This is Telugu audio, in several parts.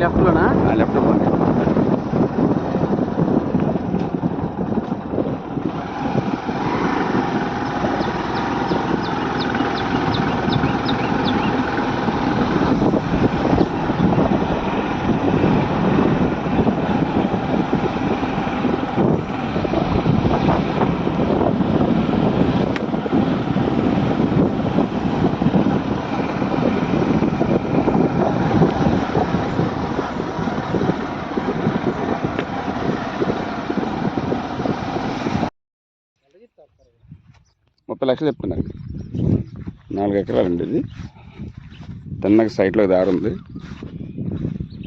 లెఫ్ట్లోనా? లెఫ్ట్ పోండి. ముప్పై లక్షలు చెప్తున్నారు. 4 ఎకరాలండి ఇది. తిన్నకి సైడ్లో దారి ఉంది.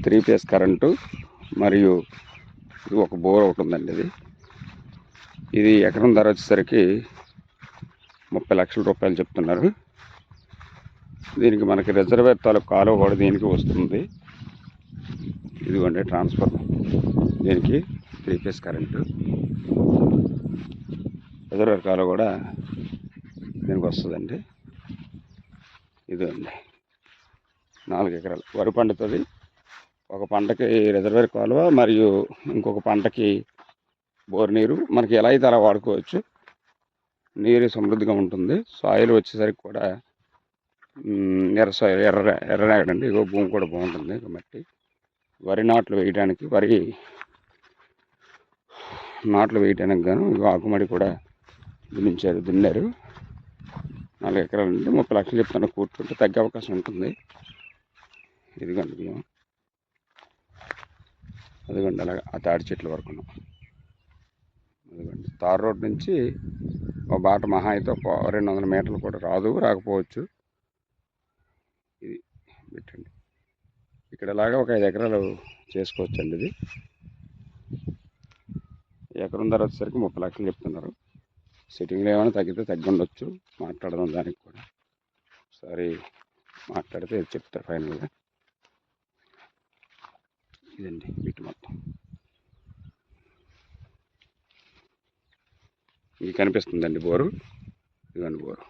3 ఫేస్ కరెంటు మరియు ఇది ఒక బోర్ ఒకటి ఉందండి. ఇది ఎకరం ధర వచ్చేసరికి 30 లక్షల రూపాయలు చెప్తున్నారు. దీనికి మనకి రిజర్వేర్ తాలూకు కాలువ కూడా దీనికి వస్తుంది. ఇదిగోండి ట్రాన్స్ఫర్, దీనికి 3 ఫేస్ కరెంటు, రిజర్వేర్ కాలువ కూడా దీనికి వస్తుందండి. ఇదండి 4 ఎకరాలు వరి పండుతుంది. ఒక పంటకి రిజర్వేర్ కాలువ మరియు ఇంకొక పంటకి బోర్ నీరు మనకి ఎలా అయితే అలా వాడుకోవచ్చు. నీరు సమృద్ధిగా ఉంటుంది. సాయిల్ వచ్చేసరికి కూడా ఎర్ర సాయిల్, ఎర్రరాగడండి. ఇగో భూమి కూడా బాగుంటుంది మట్టి. వరి నాట్లు వేయడానికి, వరి నాట్లు వేయడానికి గాను ఇగో ఆకుమడి కూడా దున్నారు. 4 ఎకరాలు అంటే 30 లక్షలు చెప్తాను. కూర్చుంటే తగ్గే అవకాశం ఉంటుంది. ఇదిగోండి బియ్యం, అదిగోండి అలాగా ఆ తాడి చెట్ల వరకు ఉన్నాం. అదిగోండి తార్ రోడ్ నుంచి ఒక బాట మహా అయితే 200 మీటర్లు కూడా రాకపోవచ్చు. ఇది పెట్టండి. ఇక్కడ ఇలాగా ఒక 5 ఎకరాలు చేసుకోవచ్చండి. ఇది ఎకరం ధర వచ్చేసరికి 30 లక్షలు చెప్తున్నారు. సిట్టింగ్లో ఏమైనా తగ్గితే తగ్గి ఉండొచ్చు. మాట్లాడదాం దానికి కూడా. ఒకసారి మాట్లాడితే చెప్తారు ఫైనల్గా. ఇదండి బిట్ మొత్తం. ఇది కనిపిస్తుందండి బోరు. ఇదిగోండి బోరు.